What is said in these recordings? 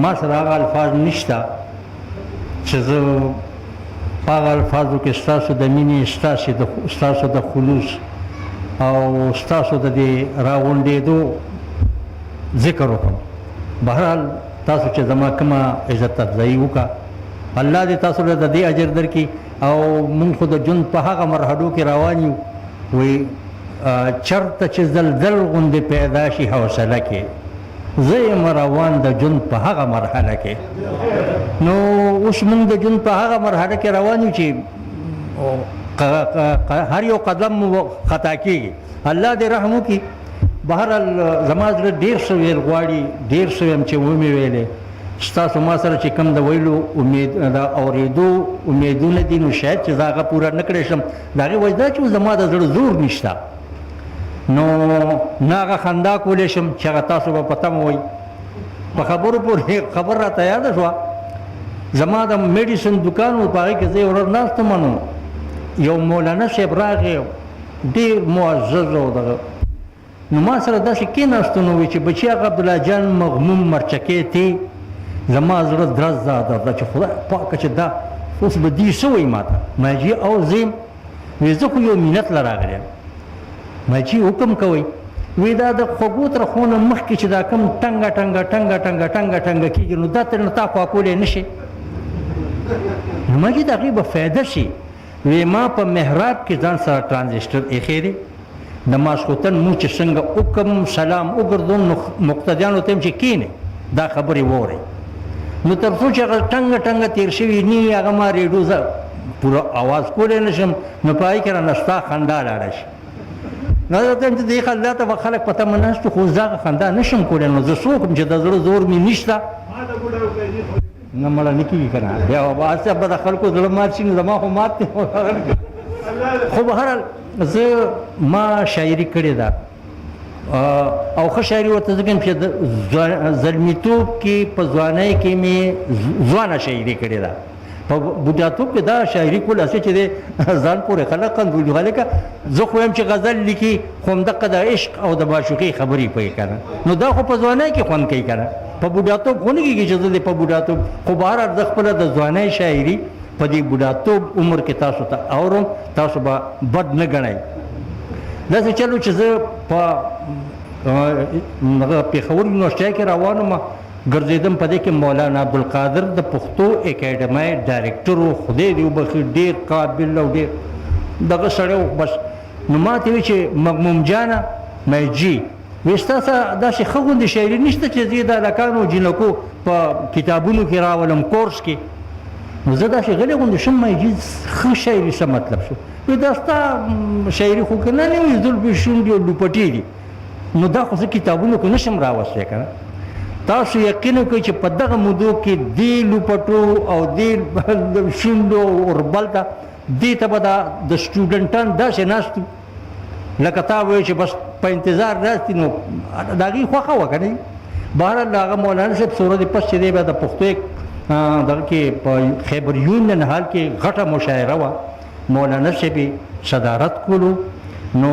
ما سره هغه الفاظ نشته چې زه په هغه الفاظو کې ستاسو د مینې ستاسو د خلوص او ستاسو د دې راغونډېدو ذکر وکړم. بهرحال تاسو چې زما کومه عزت افزایي وکړه الله دې تاسو له د دې اجر درکړي. او موږ خو د ژوند په هغه مرحلو کې روان یو وایي چرته چې زلزل غوندې پیدا شي حوصله کې زه یم روان د ژوند په هغه مرحله کې. نو اوس موږ د ژوند په هغه مرحله کې روان یو چې هر یو قدم مو خطا کېږي. الله دې رحم وکړي. بهرحال زما زړه ډېر څه ویل غواړي، ډېر څه یم چې ومې ویلې. ستاسو ما سره چې کوم د ویلو امید د اورېدو امیدونه دي نو شاید چې زه هغه پوره نه کړی شم. د هغې وجه دا چې زما د زړه زور نشته نو نه هغه خندا کولی شم چې هغه تاسو به په تمه وئ. په خبرو پورې خبر راته یاده شوه زما د میډیسن دکان و په هغې کې زه یې ورځ ناستم نو یو مولانا صاحب راغی ډېر معزز او دغه نو ما سره داسې کېناستو نو وایي چې بچي هغه عبدالله جان مغموم مرچکې تی زما زړه درز دا چې خدای پاکه چې دا اوس به دې څه وایي ما ته. ما جي او زیم وایي زه خو یو مینت له راغلی یم. ما جي حکم کوئ وایي دا د خوږو ترخو نه مخکې چې دا کوم ټنګه ټنګه ټنګه ټنګه ټنګه ټنګه کېږي نو دا ترې نه تا خوا کولی نه شي. نو ما جي د هغې به فایده شي. وی ما په محراب کې ځان سره ټرانزسټر ایښی دی د ماسخوتن مونږ چې څنګه وکړم سلام وګرځوم نو مقتدیانو ته یم چې کښېنئ دا خبرې واورئ. نو تر څو چې هغه ټنګه ټنګه تېر شوي نه هغه ما ریډیو زه پوره اواز کولی نه شم نو په هغې کې رانه ستا خندا لاړه شي. نو زه ته یم چې دې خندا ته به خلک په تمه ناست خو زه هغه خندا نه شم کولی نو زه څوک یم چې د زړه زور مې نشته نه مړه نه کېږي که نه بیا هسې به د خلکو زړه مات شي نو زما خو مات دی. خو بهرحال زه ما شاعري کړې ده او ښه شاعري ورته ځکه چې د زلمیتوب کې په ځوانۍ کې مې ځوانه شاعري کړې ده. په بوډاتوب کې دا شاعري کول هسې چې دی ځان پورې خلک قندولي هلکه زه خو یم چې غزل لیکي خو همدقه د عشق او د معشوقۍ خبرې کوي که نه نو دا خو په ځوانۍ کې خوند کوي که نه په بوډاتوب خو نه کېږي چې زه دې په بوډاتوب خو بهرحال زه خپله د ځوانۍ شاعري په دې بوډاتوب عمر کې تاسو ته اورم تاسو به بد نه ګڼئ. داسې چلو چې زه په پېښور یونیورسټۍ کې روان وم ګرځېدم په دې کې مولانا عبدالقادر د پښتو اکیډمۍ ډایرکټر و خدای دې وبخي ډېر قابل او ډېر دغه سړی و بس نو ما ته وایي چې مغموم جانه مې جي وایي ستاسو داسې ښه غوندې شاعري نشته چې زه د هلکانو جینکو په کتابونو کې راولم کورس کې نو زه داسې غلی غوندې شم مې جي ښه شاعري څه مطلب شو وایي دا ستا شاعري خو که نه نه وایي زلفې شونډې او لوپټې دي نو دا خو زه کتابونو کې نشم راوستی که نه تاسو یقین وکړئ چې په دغه مودو کې دې لوپټو او دې شونډو اوربل ته دې ته به د سټوډنټان داسې ناست لکه تا وایي چې بس په انتظار ناست نو د هغې خوښه وه که نه بهرحال د هغه مولانا صاحب څو ورځې پس چې دی بیا د پښتو دغه کې په خیبر یونین حال کې غټه مشاعره وه مولانا صاحب یې صدارت کولو نو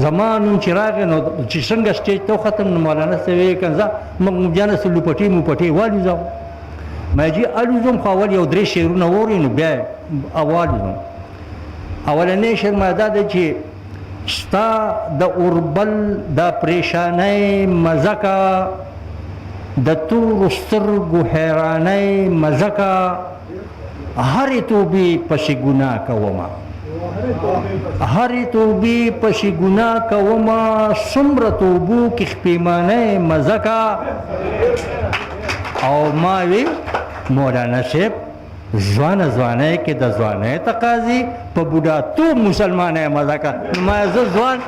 زما نوم چې راغی نو چې څنګه سټیج ته وختم نو مولانا صاحب ویې که زه مغموم جانه څه لوپټې موپټې والوځم ما جي الوځم خو اول یو درې شعرونه واورئ نو بیا والوځم. اولنی شعر ما دا دی چې ستا د اوربل د پریشانۍ مزه کا د تورو سترګو حیرانۍ مزه کا هرې توبې پسې ګناه کومه هرې توبې پسې ګناه کومه څومره توبو کې خپېمانۍ مزه کا او ما وی مولانا صاحب ځوانه ځوانۍ کې د ځوانۍ تقاضي په بوډاتوب مسلمانۍ مزه کا ما زه ځوان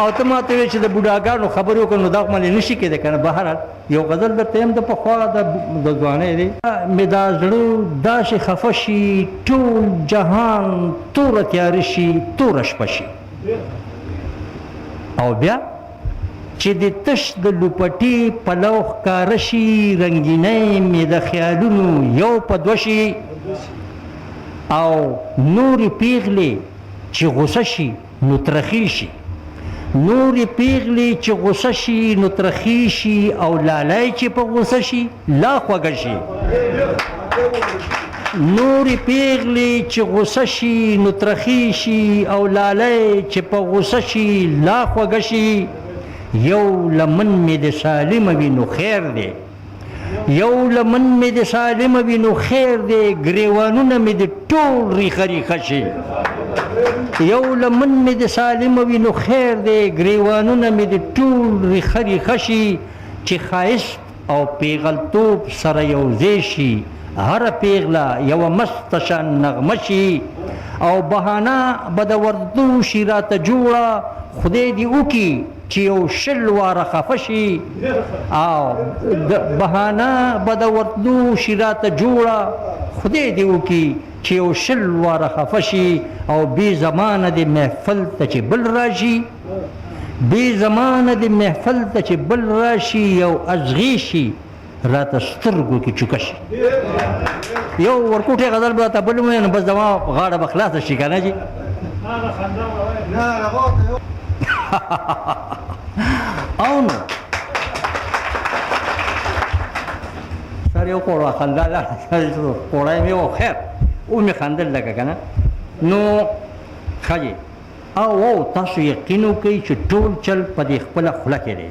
او ته ما ته وایې چې د بوډاګانو خبرې وکړو نو دا خو مالې نشي کېدی که نه بهرحال یو غزل درته یم د پخوا د ځوانۍ دی مې دا زړه داسې خفه شي ټول جهان توره تیاره شي توره شپه شي او بیا چې د تش د لوپټې پلو ښکاره شي رنګینۍ مې د خیالونو یو په دوه شي او نورې پیغلې چې غوسه شي نو ترخې شي نورې پیغلې چې غوسه شي نو ترخې شي او لالی چې په غوسه شي لا خوږه شي. نورې پیغلې چې غوسه شي نو ترخې شي او لالی چې په غوسه شي لا خوږه شي. یو لمن مې د سالمه وي نو خیر دی، یو لمن مې د سالمه وي نو خیر دی، ګریوانونه مې د ټول ریخه ریخه شي. یو لمن مې د سالمه وي نو خیر دی، ګریوانونه مې د ټول ریخه ریخه شي. چې ښایست او پیغلتوب سره یوځای شي، هره پیغله یوه مسته شان نغمه شي. او بهانه به د وردو شي راته جوړه، خدای دې وکړي چې یو شل واره خفه شي. او بهانه به د وردو شي راته جوړه، خدای دې وکړي چې یو شل واره خفه شي. او بې زمانه د محفل ته چې بل راشي، بې زمانه د محفل ته چې بل راشي، یو ازغې شي راته سترګو کې چوکه شي. یو ورکوټی غزل به راته بل ووایي نو بس زما غاړه به خلاصه شي که نه جي. او نو سر یو خوړه خندا لاړه، خوړی مې و خیر ومې خندل لکه که نه. نو ښه جي او تاسو یقین وکئ چې ټول چل په دې خپله خوله کې دی.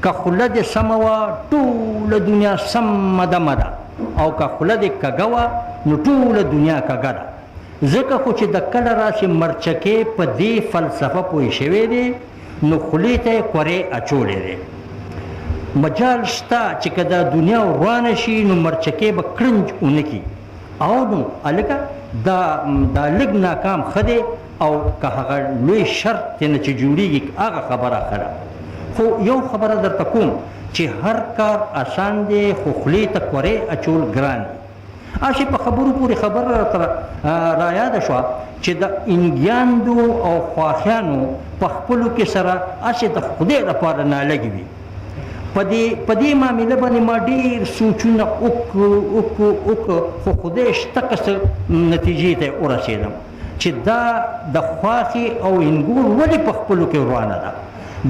که خوله دې سمه وه ټوله دنیا سمه دمه ده، او که خوله دې کږه وه نو ټوله دنیا کږه ده. ځکه خو چې د کله راسې مرچکې په دې فلسفه پوه شوی دی نو خولې ته یې کورې اچولی دی. مجال شته چې که دا دنیا روانه شي نو مرچکې به کرنج ونه کړي. او نو هلکه دا لږ ناکام ښه دی، او که هغه لوی شرط دی نه چې جوړېږي هغه خبره ښه ده. خو یو خبره درته کوم چې هر کار آسان دی، خو خولې ته کورې اچول ګران دی. هسې په خبرو پورې خبره راته رایاده شوه چې د انګیاندو او خواښیانو په خپلو کې سره هسې د خدای لپاره نالګې وي. په دې معامله باندې ما ډېر سوچونه وکړو، خو خدای شته کسه نتیجې ته ورسېدم چې دا د خواښې او انګور ولې په خپلو کې روانه ده.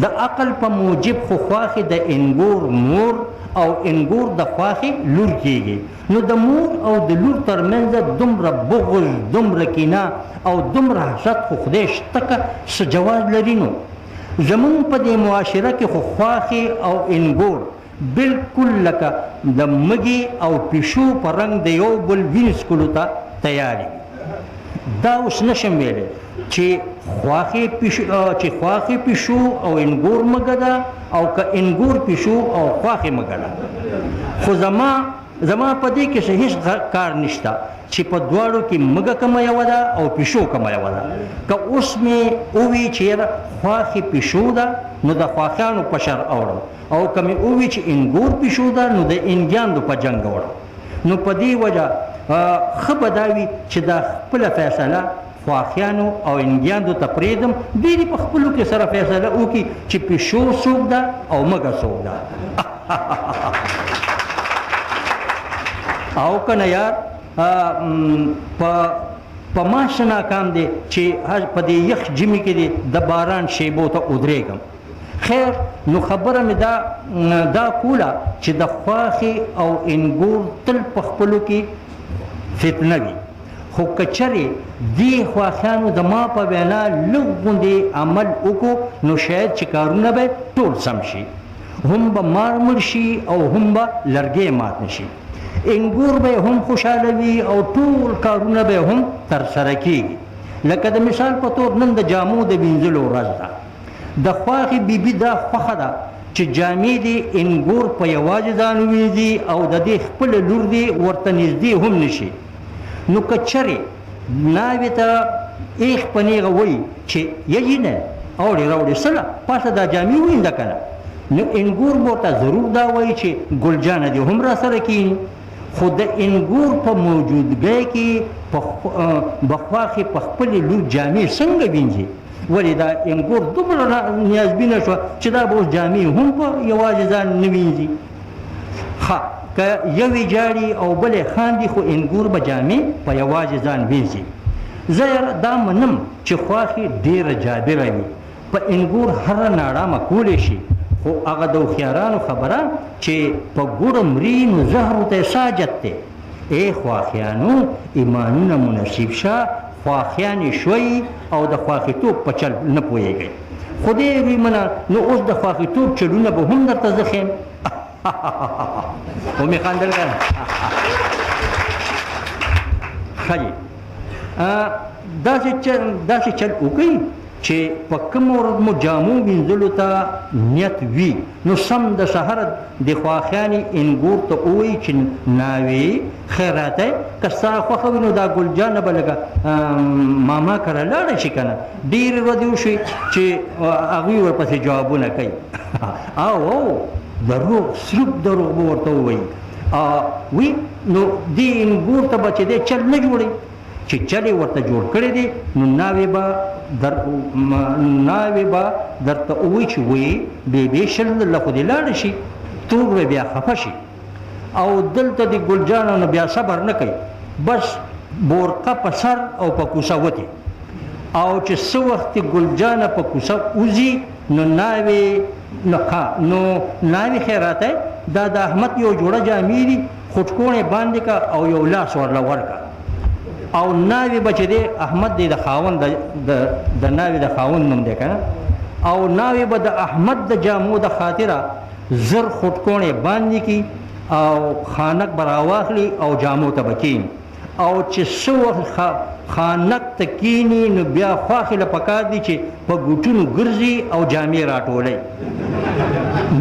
د عقل په موجب خو خواښې د انګور مور او انګور د خواښې لور کېږي. نو د مور او د لور ترمنځ دومره بغض، دومره کینه او دومره حسد خو خدای شته که څه جواز لري. نو زمونږ په دې معاشره کې خو خواښې او انګور بلکل لکه د مږې او پیشو په رنګ د یو بل وینې څکلو ته تیار دي. دا اوس نشم ویلی چې خواښې پیشو او انګور مږه ده، او که انګور پیشو او خواښې مږه ده. خو زما په دې کې هیڅ کار نشته چې په دواړو کې مږه کومه یوه ده او پیشو کومه یوه ده. که اوس مې ووي چې یاره خواښې پیشو ده نو د خواښیانو په شر اوړم، او که مې ووي چې انګور پیشو ده نو د انګیاندو په جنګ اوړم. نو په دې وجه ښه به دا وي چې دا خپله فیصله خواښیانو او انګیاندو ته پرېږدم، دوی دې په خپلو کې سره فیصله وکړي چې پیشو څوک ده او مږه څوک ده. او که نه یار په ما څه ناکام دی چې په دې یخ ژمي کې دی د باران شیبو ته ودرېږم. خیر نو خبره مې دا کوله چې د خواښې او انګور تل په خپلو کې فتنه وي. خو که چرې دې خواښیانو د ما په وینا لږ غوندې عمل وکړو نو شاید چې کارونه به ټول سم شي، هم به مار مړ شي او هم به لرګی مات نه شي. انګور به هم خوشحاله وي او ټول کارونه به هم ترسره کېږي. لکه د مثال په طور نن د جامو د وینځلو ورځ ده. د خواښې بیبي دا خوښه ده چې جامې دې انګور په یوازې ځان ووینځي او د دې خپله لور دې ورته نږدې هم نه شي. نو که چرې ناوې ته ایخ په نیغه وایي چې یجي نه اوړې راوړې سله پاسه دا جامې ووینځه که نه، نو انګور به ورته ضرور دا وایي چې ګلجانه دې هم را سره کښېني. خو د انګور په موجودګۍ کې به خواښې په خپلې لور جامې څنګه وینځي؟ ولې دا انګور دومره نیازبینه شوه چې دا به اوس جامې هم په یوازې ځان نه وینځي. ښه که یوې جاړي او بلې خاندي، خو انګور به جامې په یوازې ځان وینځي. زه دا منم چې خواښې ډېره جابره وي په انګور هر ناړامه کولی شي خو هغه د هوښیارانو خبره چې په ګوړه مري نو زهرو ته ساجت دی. ای خواښیانو ایمانونه منصیب شه، خواښیانې شوئ او د خواښیتوب په چل نه پوهېږئ. خدای وي منه نو اوس د خواښیتوب چلونه به هم درته زه ښیم. ومې خندل که نه؟ ښه دی داسې چل وکړئ چې په کوم ورځ مو جامو وینځلو ته نیت وي نو سم د سحر د خواښیانې انګور ته ووایي چې ناوې خیراتی که ستا خوښه وي نو دا ګل جانه به لږه ماما کره لاړه شي که نه. ډېرې ورځې وشوې چې هغوی ورپسې جوابونه کوي. او دروغ صرف دروغ به ورته ووایي وي نو دې انګور ته به چې دی چل نه جوړوي چې چل یې ورته جوړ کړی دی نو ناوې به درته ووایي چې وایي بې شل له خو دې لاړه شي تور به بیا خفه شي. او دلته د ګل جانه نو بیا صبر نه کوي، بس بورقه په سر او په کوڅه وتې او چې څه وخت ګل جانه په کوڅه وځي نو ناوې خیراتی دا د احمد یو جوړه جامې دي خټکوڼې باندې که او یو لاس ورله ورکه او ناوې به چې دی احمد دی د خاوند د ناوې د خاوند نوم دی که نه او ناوې به د احمد د جامو د خاطره زر خټکوڼې باندې کی او خانک به راواخلي او جامو ته به کیني او چې څه وخت خانک ته کیني نو بیا خواښې له پکار دي چې په ګوټونو ګرځي او جامې راټولوي.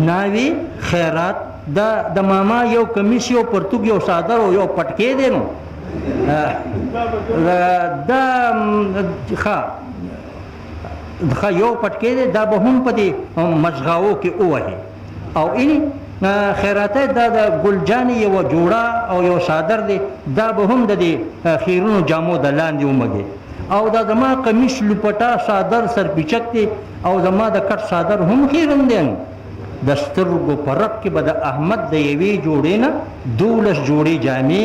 ناوې خیرات د ماما یو کمیس یو پرتوګ یو څادر او یو پټکې دی نو دا یو پټکې دی دا به هم په دې مزغاو کې ووهي او اینې خیراتی دا د ګل جانې یوه جوړه او یو څادر دی دا به هم د دې خیرونو جامو د لاندې ومږي او دا زما قمیص لوپټه څادر سرپیچک دی او زما د کټ څادر هم خیرون دی. د سترګو په رپ کې به د احمد د یوې جوړې نه 12 جوړې جامې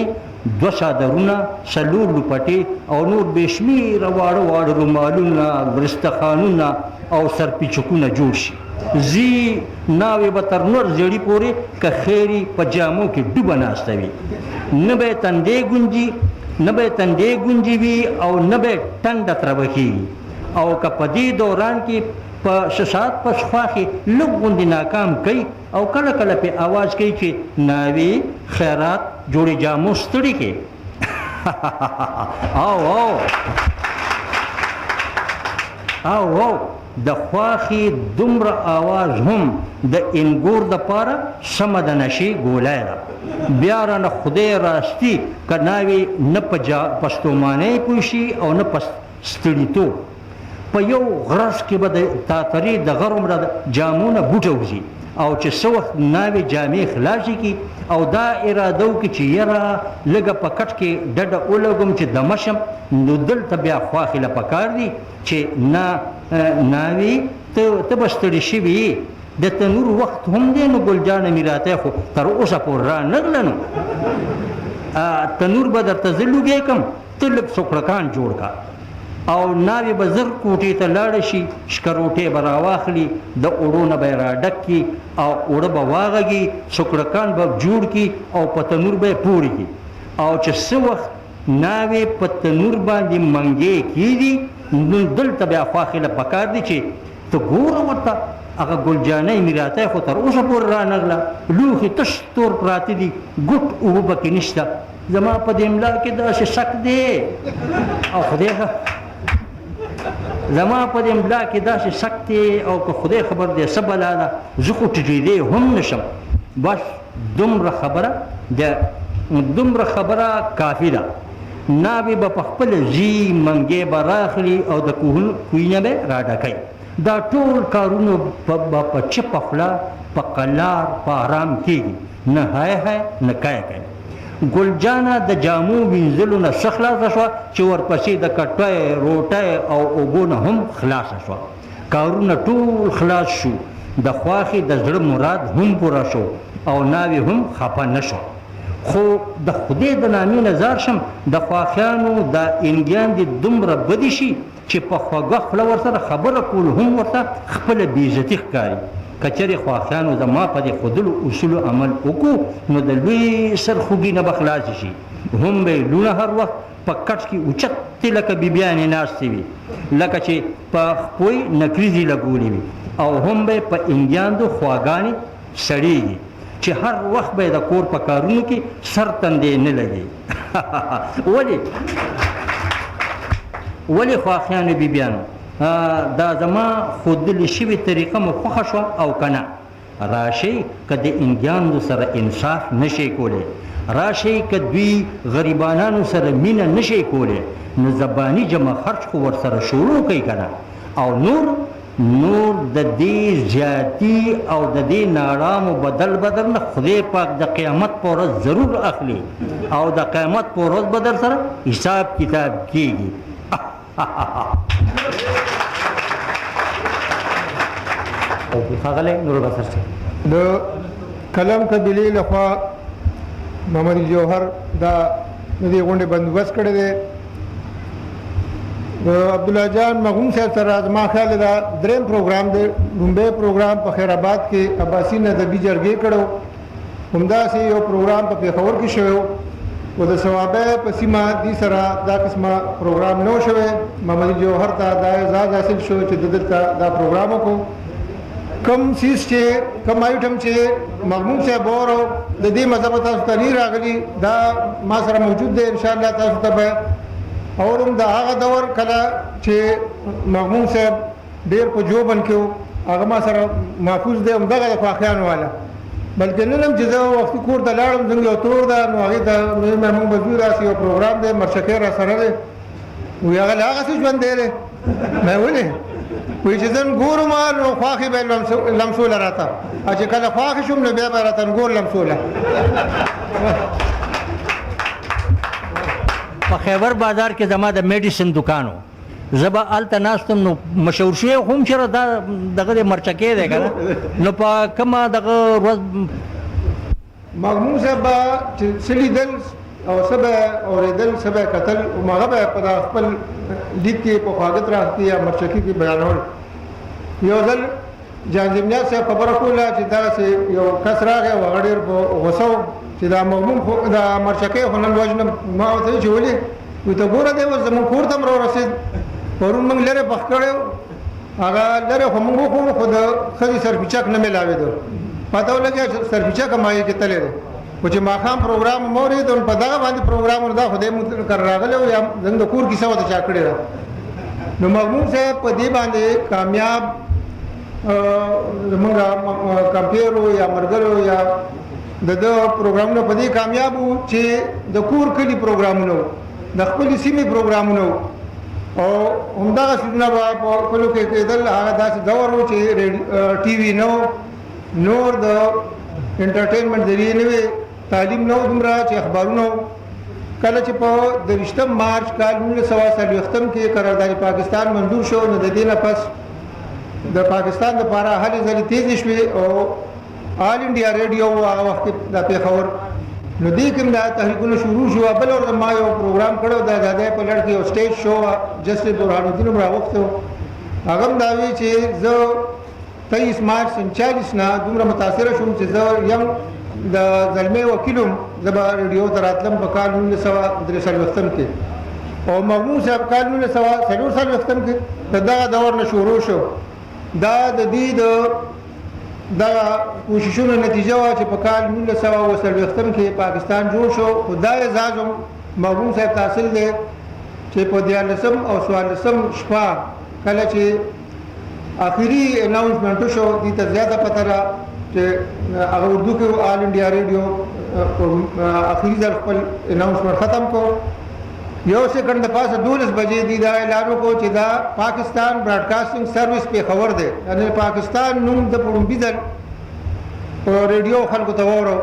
2 څادرونه 4 لوپټې او نور بې شمېره واړه واړه رومالونه برستخانونه او سرپیچکونه جوړ شي. زی ناوې به تر نور زړي پورې که خیري په جامو کې ډوبه ناسته وي نه به یې تندې ګونجي وي او نه به یې ټنډه تربه کېږي او که په دې دوران کې په ساعت پس خواښې لږ غوندې ناکام کوي او کله کله پې اواز کوي چې ناوې خیرات جوړې جامو ستړي کې او د خواښې دومره آواز هم د انګور دپاره سمه د نشې ګولۍ ده. بیا رانه خدای راستي که ناوې نه په ستومانۍ پوه شي او نه په ستړیتوب په یو غرض کې به د تاترې د غر عمره جامو نه بوټه وځي او چې څه وخت ناوې جامې خلاصې کړي او دا اراده وکړي چې یاره لږه په کټ کې ډډه ولګم چې دمه شم نو دلته بیا خواښې له پکار دي چې ناوې ته به ستړې شوي د تنور وخت هم دی نو ګل جانه میراتی خو تر اوسه پورې رانغله نو تنور به درته زه لوګی کړم ته لږ سوکړکان جوړ کړه او ناوې به زر کوټې ته لاړه شي شکروټې به راواخلي د اوړو نه به یې راډک کړي او اوړه به واغږي سوکړکان به جوړ کړي او په تنور به یې پوړې کړي او چې څه وخت ناوې په تنور باندې منګې کېږي نو دلته بیا خواښې له پکار دي چې ته ګوره ورته هغه ګل جانۍ میراتی خو تر اوسه پورې رانغله لوښي تش تور پراته دي ګوټ اوبه پکې نشته زما په دې املا کې داسې سک دی او خدای زما په دې املا کې داسې سک دی او که خدای خبر دی څه بلا ده زه خو ټیټېدی هم نشم. بس دومره خبره کافي ده. ناوې به په خپله ځي منګې به راخلي او د کوهي نه به یې راډکوي. دا ټول کارونه به په چپه خوله په قلار په ارام کېږي نه های نه کای کوي. ګل جانه د جامو وینځلو نه څه خلاصه شوه چې ورپسې د کټۍ روټۍ او اوبو نه هم خلاصه شوه. کارونه ټول خلاص شو د خواښې د زړه مراد هم پوره شو او ناوې هم خفه نه شو. خو د خدای د نامې نه ځار شم د خواښیانو دا انګیان دې دومره بدې شي چې په خوږه خوله ورسره خبره کول هم ورته خپله بېعزتي ښکاري. که چېرې خواښیانو زما په دې ښودلو اصولو عمل وکړو نو د لوی سرخوږي نه به خلاصې شي. هم به یې لوڼه هر وخت په کټ کې اوچتې لکه بیبیانې ناستې وي، لکه چې په خپو یې نکریزې لګولې وي، او هم به یې په انګیاندو خواګانې سړېږي چې هر وخت به یې د کور په کارونو کې سر تندې نه لګي. ولې خواښیانو بیبیانو دا زما ښودلې شوې طریقه مو خوښه شوه او که نه؟ راشئ که د انګیاندو سره انصاف نشئ کولی، راشئ که دوی غریبانانو سره مینه نشئ کولی، نو زباني جمع خرچ خو ورسره شروع کوي که نه؟ او نور د دې زیاتي او د دې نارامو بدل نه خدای پاک د قیامت په ورځ ضرور اخلي، او د قیامت په ورځ به در سره حساب کتاب کېږي. ښاغلی نورالبصر صاحب، د قلم قبیلې لخوا محمد جوهر دا د دې غونډې بندوبست کړی دی. د عبدالله جان مغوم صاحب سره زما خیال دا دریم پروګرام دی. لومبی پروګرام په خیر آباد کې عباسین ادبي جرګې کړو، همداسې یو پروګرام په پېښور کې شوی و، او د ثوابه په سیمه دې سره دا قسمه پروګرام نه و شوی. محمد جوهر ته دا اعزاز حاصل شو چې د دلته دا پروګرام وکړو. کم سیز چې کم آیټم چې مغموم صاحب اورو د دې مذهب تاسو ته نه راغلي، دا ما سره موجود دی. انشاءالله تاسو ته به اورم. د هغه دور کله چې مغموم صاحب ډېر په جوبن کې و، هغه ما سره محفوظ دی، همدغه د خواښیانو والا. بلکې نن هم چې زه وختي کور ته لاړم، زموږ یو تور ده، نو هغې ته موږ به ځو، داسې یو پروګرام دی، مرچکۍ را سره دی. وایي هغه له هغسې ژوند دی دی. ما ولې وایي چې زه ګورم نو خواښې به یې لمسوله راته، او چې کله خواښې شوم نو بیا به راته نګور لمسوله. په خیبر بازار کې زما د میډیسن دکان و، زه به هلته ناستم، نو مشهور شوی هم چېرې دا دغه د مرچکۍ دی که نه، نو په کومه دغه ورځ مغموم صاحب به چې څه لیدل او څه به اورېدل، څه به یې کتل، هغه به په خپل لیک کې په خواږه طرح کې یا مرچکۍ کې بیانول. یو ځل جان زمنیات صاحب خبره کوله چې دغسې یو کس راغی او هغه ډېر په غوسه و چې دا مغموم خو دا مرچکۍ خو نن وژنم. ما ورته ویل چې ولې؟ وایي ته ګوره دی اوس زموږ کور ته هم راورسېد، پرون موږ لرې پخ کړی و، هغه لرې خو موږ وخوړو، خو د ښځې سرپیچک نه میلاوېدو. پته ولګېده چې سرپیچک هم هغې کې تللی دی. خو چې ماښام پروګرام مو اورېد، نو په دغه باندې پروګرامونه دا خدای مونږ کره راغلی و، یا زموږ د کور کیسه ورته چا کړې ده. نو مغموم صاحب په دې باندې کامیاب زمونږ کمپیر و یا ملګرو یا د ده پروګرامونه په دې کامیاب وو چې د کور کلي پروګرامونه وو، د خپلې سیمې پروګرامونه وو، او همدغه څیزونه به په کلو کې کېدل. هغه داسې دور و چې ټي وي نه و، نور د انټرټینمنټ ذریعې نه وې، تعلیم نه و دومره چې اخبارونه و. کله چې په 23 مارچ کال 1940 کې قرارداد پاکستان منظور شو، نو د دې نه پس د پاکستان دپاره هلې ځلې تیزې شوې، او آل انډیا ریډیو هغه وخت کې د پېښور، نو دې کې دا تحریکونه شروع شو. بل ورځ ما یو پروګرام کړی د ازادۍ په لړ کې یو سټیج شو، جسټس برهان الدین هم راوغوښتی و. هغه هم دا وی چې زه 23 مارچ 1940 نه دومره متاثره شوم چې زه یم د زلمی وکیل وم، زه به ریډیو ته راتلم په کال 1943 کې، او مغموم صاحب کال 1944 کې د دغه دور نه شروع شو. دا د دې د دغه کوششونو نتیجه وه چې په کال 1940 کې پاکستان جوړ شو. خو دا اعزاز هم مغموم صاحب ته حاصل دی چې په 14 او 14 شپه کله چې آخري اناونسمنټ شو، دې ته زیاته پته ده چې هغه اردو کې آل انډیا ریډیو آخري ځل خپل اناونسمنټ ختم کو. یو سیکنډ د پاسه 12 بجې دی دا اعلان وکړو چې دا پاکستان براډکاسټینګ سروس پېښور دی، یعنې پاکستان نوم د پړومبي ځل په ریډیو خلکو ته واورو.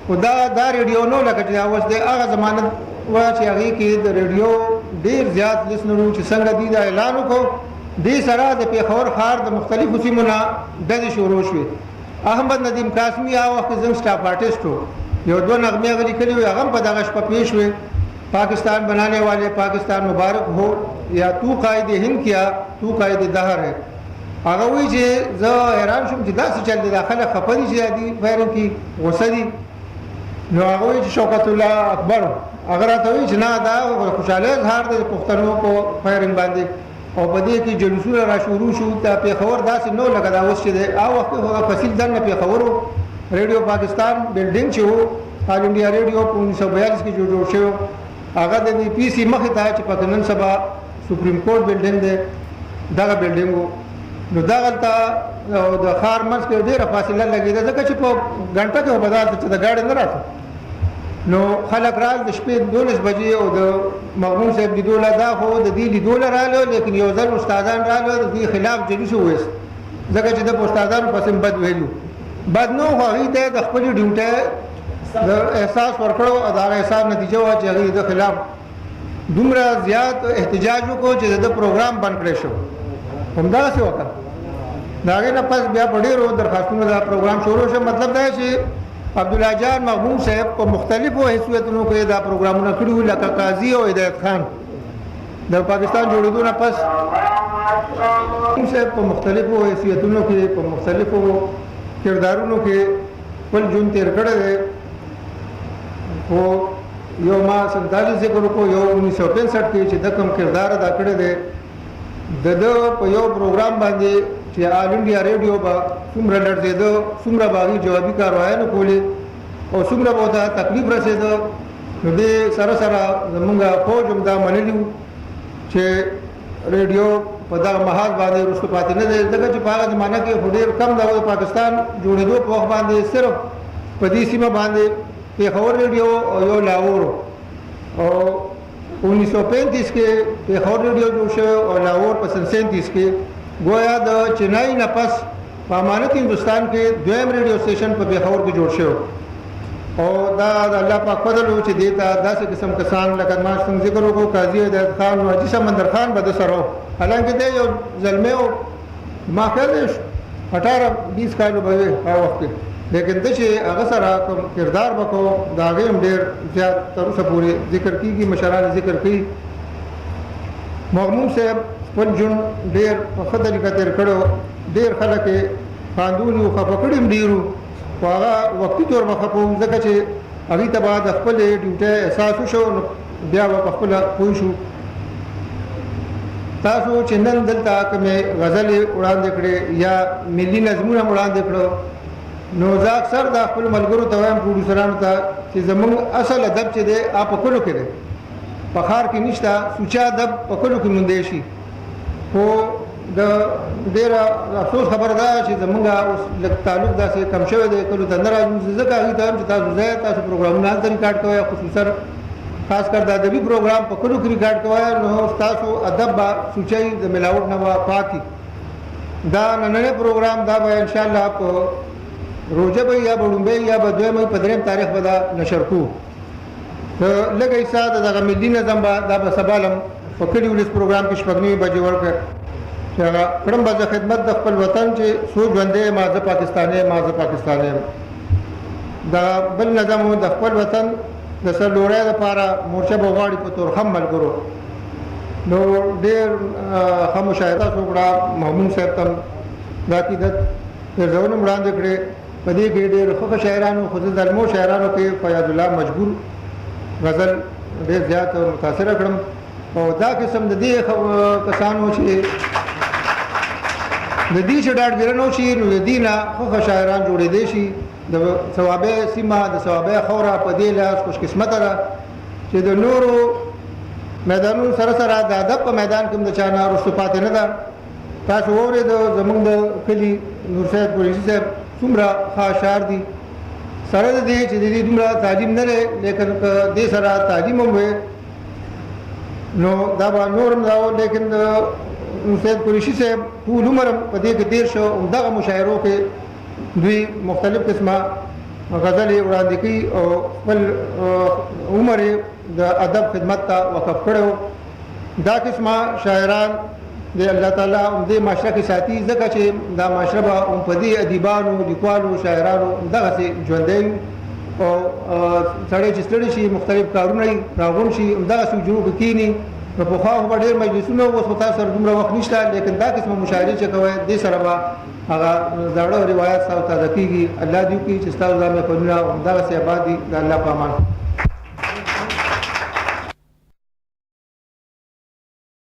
خو دا ریډیو نو لکه چې اوس د هغه زمانه وه چې هغې کې د ریډیو ډېر زیات لسنرو چې څنګه دی دا اعلان وکړو. دې سره د پېښور ښار د مختلفو سیمو نه ډزې شروع شوې. احمد ندیم قاسمي هغه وخت کې زموږ سټاف آرټسټ و، یو دوه نغمې هغه لیکلې وې، هغه هم په دغه شپه پیښ شوې. پاکستان بنانے والے پاکستان مبارک ہو یا تو قائد هند کیا تو قائد دهر ہے هغه وی چې زه حیران شوم چې داسې چل دی داخله خپدي چې دی فایرنګ کی غوسه دي نو هغه وی چې شوکت الله اکبر هغه راته وی چې نه دا خوشاله اظهار د پښتنو په فایرنګ باندې او په دې کې جلوسونه را شروع شو ته پیښور داسې نو لګا دا اوس چې دی او وخت هغه فصیل دنه پیښور ریډیو پاکستان بلډینګ چې وو آل انډیا ریډیو په 1942 کې جوړ شو هغه د پی سی مخې ته چې په نن سبا سپریم کورټ بلډینګ دی دغه بلډینګ نو دغه د خار منځ کې ډیره فاصله لګیده ځکه چې په غنټه کې بدل ته د گاډي نه راځي نو خلک رال د شپې 12 بجې او د مغمون صاحب د دوله دا خو د دې لیدول رااله لیکن یو ځل استادان رااله د دې خلاف جلوس وویست ځکه چې د استادانو پسې بد ویلو بد نو هغه د خپل ډیوټه د احساس ورکړو او دا احساس نتیجه وا چې هغه د خلاف دومره زیات احتجاج وکړو چې د پروګرام بند کړی شو همدا څه وکړ دا غي نه پس بیا په ډیرو درخواستونو دا پروګرام شروع شو مطلب دا چې عبد الله جان مغموم صاحب په مختلفو حیثیتونو کې دا پروګرامونه کړیو لکه قاضي او هدایت خان د پاکستان جوړېدو نه پس صاحب په مختلفو حیثیتونو کې په مختلفو کردارونو کې خپل ژوند تیر کړی دی خو یو ما 47 ذکر وکړو یو 1965 کې چې د کوم کردار ادا کړی دی د په یو پروګرام باندې چې آل انډیا ریډیو با څومره لړزېده څومره باغی جوابي کاروایانو کولې او څومره به ته تکلیف رسېده نو دې سره سره زمونږ فوج هم دا منلي چې ریډیو په دغه محاذ باندې وروسته پاتې نه دی ځکه چې په هغه زمانه کې خو ډېر کم د پاکستان جوړېدو په وخت باندې صرف په دې سیمه باندې پیښور ریډیو او یو لاهور او 1935 کې پیښور ریډیو جوړ شو او لاهور په 37 کې گویا د چنای نه پس په امانت هندستان کې دویم ریډیو سټیشن په پیښور کې جوړ شو او دا د الله پاک فضل و چې دیتا داسې قسم کسان لکه ما څنګه ذکر وکړو قاضي هدایت خان او حاجي سمندر خان به سره حالانکه دی یو زلمه او ما خیال 18-20 کالو به هغه وخت لیکن د چې هغه سره کوم کردار وکړو دا غیم ډیر زیات تر اوسه پورې ذکر کیږي مشران ذکر کوي مغموم صاحب خپل جون ډیر په خطرې کتر کړو ډیر خلک خاندونو خپکړم ډیرو هغه وختي تور مخه ځکه چې هغه ته بعد خپل ډیوټه احساس شو بیا په خپل پوه شو تاسو چې نن دلته کومه غزل وړاندې کړې یا ملي نظمونه وړاندې کړو نو زه اکثر د خپل ملګرو ته وایم پروډوسرانو ته چې زموږ اصل ادب چې دی په کلو کې دی په ښار کې نشته سوچا ادب په کلو کې موندی شي خو د ډېره افسوس خبره ده چې زموږ اوس لږ تعلق داسې کم شوی دی کلو ته نه راځو ځکه هغوی ته هم چې تاسو پروګرامونه هلته ریکارډ کوئ خصوصا خاص کر د ادبي پروګرام په کلو کې ریکارډ کوئ نو ستاسو ادب به سوچئ د ملاوټ نه به پاکي دا نننی پروګرام دا به انشاءالله په روزه به یا بډومبه یا به دویمه په دریم تاریخ به دا نشر کوو لږه حصه دغه ملي نظم به دا به سبالم په کلي ولس پروګرام کې شپږ نیمې بجې ورکړه چې هغه کړم به زه خدمت د خپل وطن چې څو ژوندی یم زه پاکستانی یم زه پاکستانی یم دا بل نظم د خپل وطن د سرلوړۍ دپاره مورچه به غواړي په تورخم ملګرو نو ډېر ښه مشاهده تاسو وکړه محمود صاحب ته دا عقیدت ارزونه وړاندې کړې په دې کې ډېر ښه شاعرانو خو د ظلمو شاعرانو کې فیاض الله مجبور غزل ډېر زیات متاثره کړم او دا قسم د دې کسانو چې د دې چې ډاډګرنو شي نو د دې نه ښه شاعران جوړېدی شي د ثوابه سیمه د ثوابه خوره په دې لاس خوش قسمته ده چې د نورو میدانونو سره سره د ادب په میدان کې د چا نه وروسته پاتې نه ده تاسو واورئ زموږ د کلي نور صاحب قریشي صاحب څومره ښه اشعار دي سره د دې چې د دې دومره تعلیم نه دی لیکن که دې سره تعلیم هم وی نو دا به نور هم دا و لیکن د نور صاحب قریشي صاحب ټول عمر په دې کې تېر شو همدغه مشاعرو کې دوی مختلف قسمه غزلې وړاندې کوي او خپل عمر د ادب خدمت ته وقف کړی دا قسمه شاعران د الله تعالی دې معاشره کې ساتي ځکه چې دا معاشره به په دې ادیبانو لیکوالو شاعرانو دغسې ژوندی او سړی چې ستړی شي مختلف کارونه یې راغون شي همدغسې حجرو کې کښېني نو په خوا خو ډېر مجلسونه اوس خو تاسو سره دومره وخت نشته لیکن دا قسمه مشاعرې چې کوئ دې سره به هغه زاړه روایات تاسو تازه کېږي الله دې وکړي چې ستاسو دا محفلونه همدغسې اباد دي د الله په امان